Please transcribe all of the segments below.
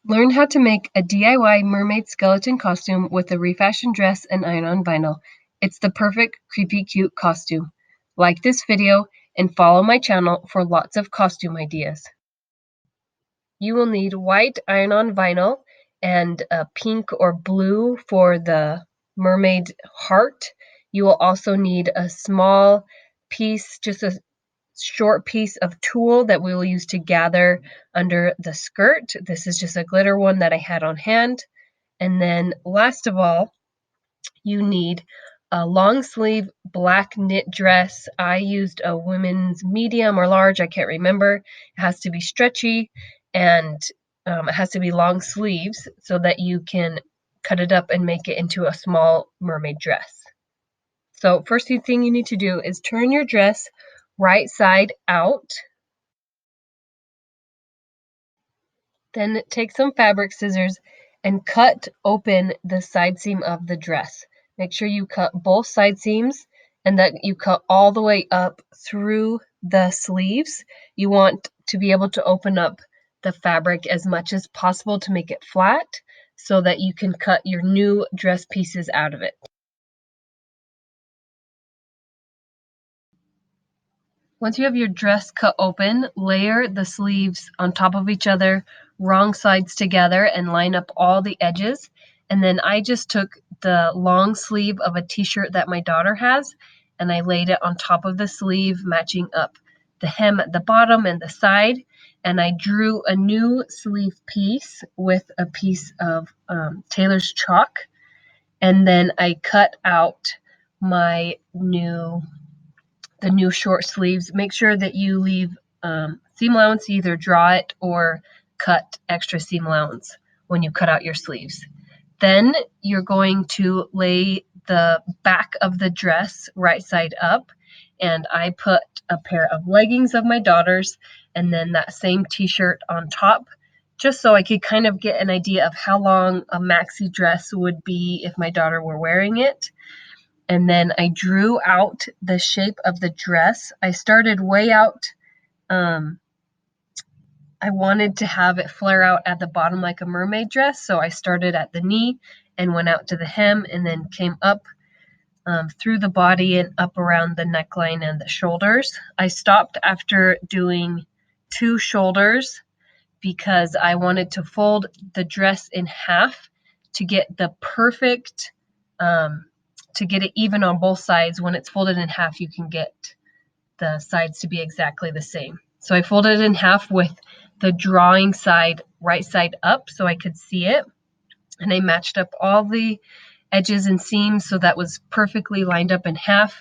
Learn how to make a DIY mermaid skeleton costume with a refashion dress and iron-on vinyl. It's the perfect creepy cute costume. Like this video and follow my channel for lots of costume ideas. You will need white iron-on vinyl and a pink or blue for the mermaid heart. You will also need a small piece, just a short piece of tulle that we will use to gather under the skirt. This is just a glitter one that I had on hand. And then last of all, you need a long sleeve black knit dress. I used a women's medium or large, I can't remember. It has to be stretchy and it has to be long sleeves so that you can cut it up and make it into a small mermaid dress. So first thing you need to do is turn your dress right side out. Then take some fabric scissors and cut open the side seam of the dress. Make sure you cut both side seams and that you cut all the way up through the sleeves. You want to be able to open up the fabric as much as possible to make it flat so that you can cut your new dress pieces out of it. Once you have your dress cut open, layer the sleeves on top of each other, wrong sides together, and line up all the edges. And then I just took the long sleeve of a t-shirt that my daughter has, and I laid it on top of the sleeve, matching up the hem at the bottom and the side. And I drew a new sleeve piece with a piece of tailor's chalk. And then I cut out my the new short sleeves. Make sure that you leave seam allowance, either draw it or cut extra seam allowance when you cut out your sleeves. Then you're going to lay the back of the dress right side up, and I put a pair of leggings of my daughter's and then that same t-shirt on top, just so I could kind of get an idea of how long a maxi dress would be if my daughter were wearing it. And then I drew out the shape of the dress. I started way out. I wanted to have it flare out at the bottom like a mermaid dress, so I started at the knee and went out to the hem and then came up through the body and up around the neckline and the shoulders. I stopped after doing 2 shoulders because I wanted to fold the dress in half to get the perfect to get it even on both sides. When it's folded in half, you can get the sides to be exactly the same. So I folded it in half with the drawing side right side up so I could see it. And I matched up all the edges and seams so that was perfectly lined up in half.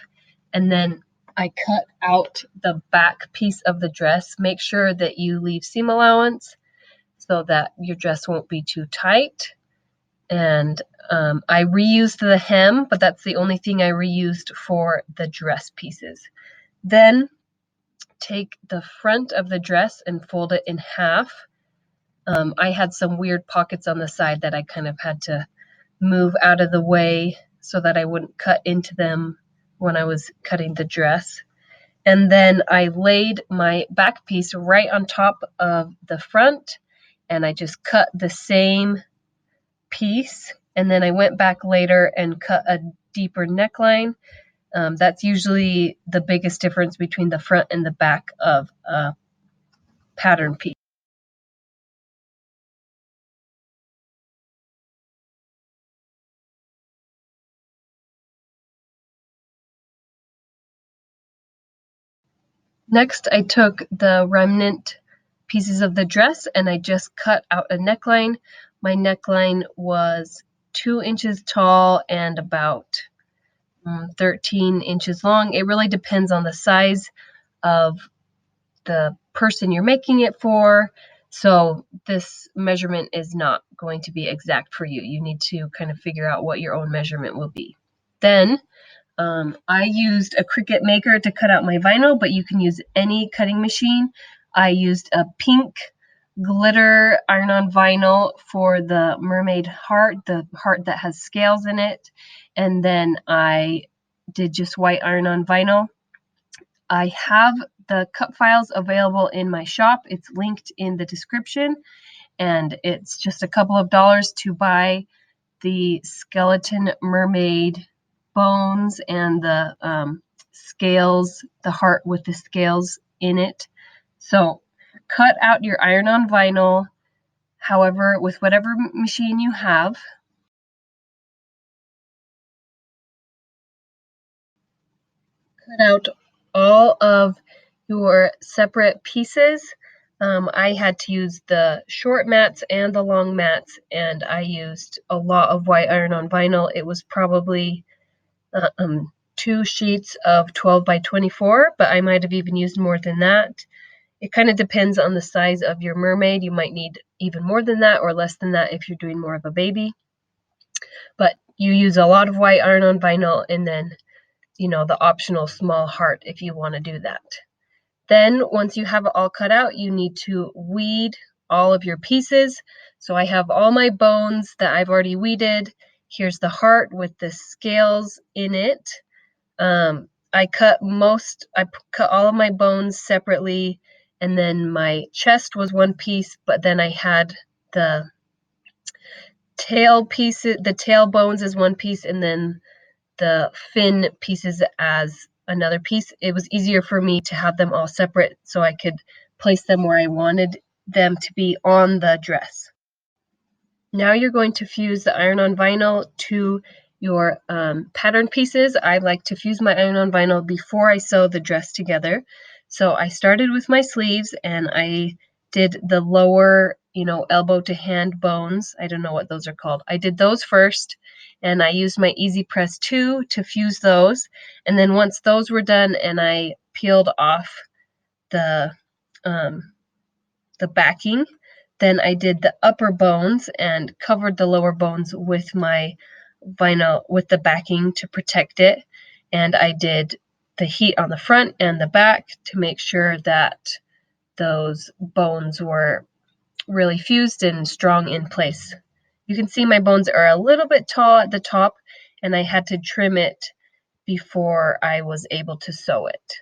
And then I cut out the back piece of the dress. Make sure that you leave seam allowance so that your dress won't be too tight. And I reused the hem, but that's the only thing I reused for the dress pieces. Then take the front of the dress and fold it in half. I had some weird pockets on the side that I kind of had to move out of the way so that I wouldn't cut into them when I was cutting the dress. And then I laid my back piece right on top of the front, and I just cut the same piece. And then I went back later and cut a deeper neckline. That's usually the biggest difference between the front and the back of a pattern piece. Next, I took the remnant pieces of the dress and I just cut out a neckline. My neckline was 2 inches tall and about 13 inches long. It really depends on the size of the person you're making it for. So this measurement is not going to be exact for you. You need to kind of figure out what your own measurement will be. Then I used a Cricut Maker to cut out my vinyl, but you can use any cutting machine. I used a pink glitter iron-on vinyl for the mermaid heart, the heart that has scales in it. And then I did just white iron-on vinyl. I have the cut files available in my shop. It's linked in the description. and it's just a couple of dollars to buy the skeleton mermaid bones and the scales, the heart with the scales in it. So cut out your iron-on vinyl, however, with whatever machine you have. Cut out all of your separate pieces. I had to use the short mats and the long mats, and I used a lot of white iron-on vinyl. It was probably 2 sheets of 12 by 24, but I might have even used more than that. It kind of depends on the size of your mermaid. You might need even more than that or less than that if you're doing more of a baby. But you use a lot of white iron-on vinyl, and then, you know, the optional small heart if you want to do that. Then once you have it all cut out, you need to weed all of your pieces. So I have all my bones that I've already weeded. Here's the heart with the scales in it. I cut all of my bones separately, and then my chest was one piece, but then I had the tail pieces, the tail bones as one piece, and then the fin pieces as another piece. It was easier for me to have them all separate so I could place them where I wanted them to be on the dress. Now you're going to fuse the iron-on vinyl to your pattern pieces. I like to fuse my iron-on vinyl before I sew the dress together. So I started with my sleeves, and I did the lower, elbow to hand bones. I don't know what those are called. I did those first, and I used my Easy Press 2 to fuse those. And then once those were done and I peeled off the backing, then I did the upper bones and covered the lower bones with my vinyl, with the backing to protect it. And I did the heat on the front and the back to make sure that those bones were really fused and strong in place. You can see my bones are a little bit tall at the top, and I had to trim it before I was able to sew it.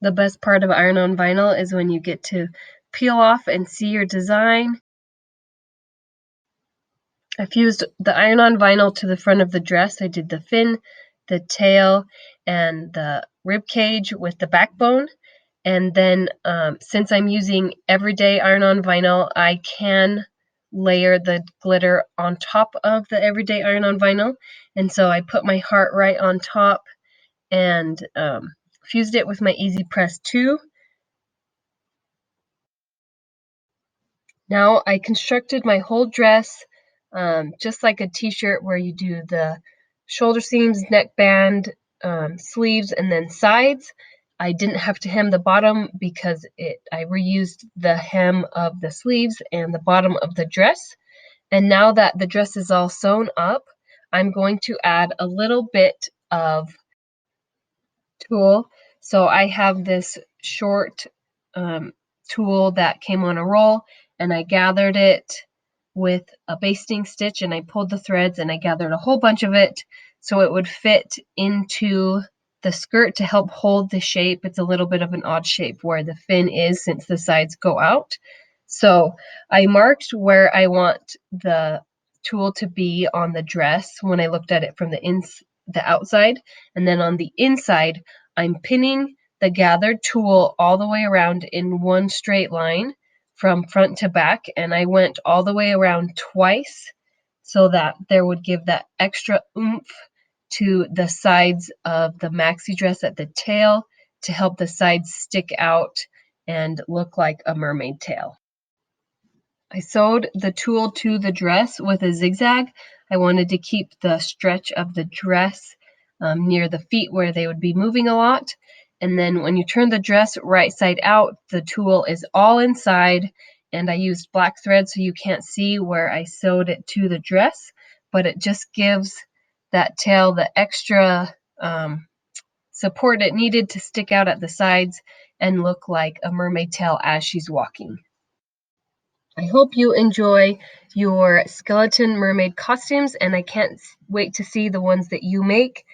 The best part of iron-on vinyl is when you get to peel off and see your design. I fused the iron-on vinyl to the front of the dress. I did the fin, the tail, and the rib cage with the backbone. And then since I'm using everyday iron-on vinyl, I can layer the glitter on top of the everyday iron-on vinyl. And so I put my heart right on top and fused it with my Easy Press 2. Now I constructed my whole dress just like a t-shirt, where you do the shoulder seams, neckband, sleeves, and then sides. I didn't have to hem the bottom because I reused the hem of the sleeves and the bottom of the dress. And now that the dress is all sewn up, I'm going to add a little bit of tulle. So I have this short tulle that came on a roll, and I gathered it with a basting stitch, and I pulled the threads, and I gathered a whole bunch of it so it would fit into the skirt to help hold the shape. It's a little bit of an odd shape where the fin is, since the sides go out. So I marked where I want the tulle to be on the dress when I looked at it from the outside, and then on the inside I'm pinning the gathered tulle all the way around in one straight line from front to back, and I went all the way around twice so that there would give that extra oomph to the sides of the maxi dress at the tail to help the sides stick out and look like a mermaid tail. I sewed the tulle to the dress with a zigzag. I wanted to keep the stretch of the dress near the feet where they would be moving a lot. And then when you turn the dress right side out, the tulle is all inside, and I used black thread so you can't see where I sewed it to the dress, but it just gives that tail the extra support it needed to stick out at the sides and look like a mermaid tail as she's walking. I hope you enjoy your skeleton mermaid costumes, and I can't wait to see the ones that you make.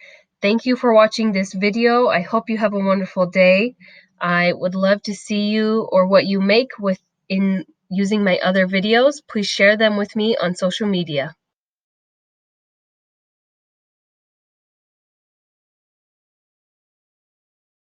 Thank you for watching this video. I hope you have a wonderful day. I would love to see you or what you make using my other videos, please share them with me on social media.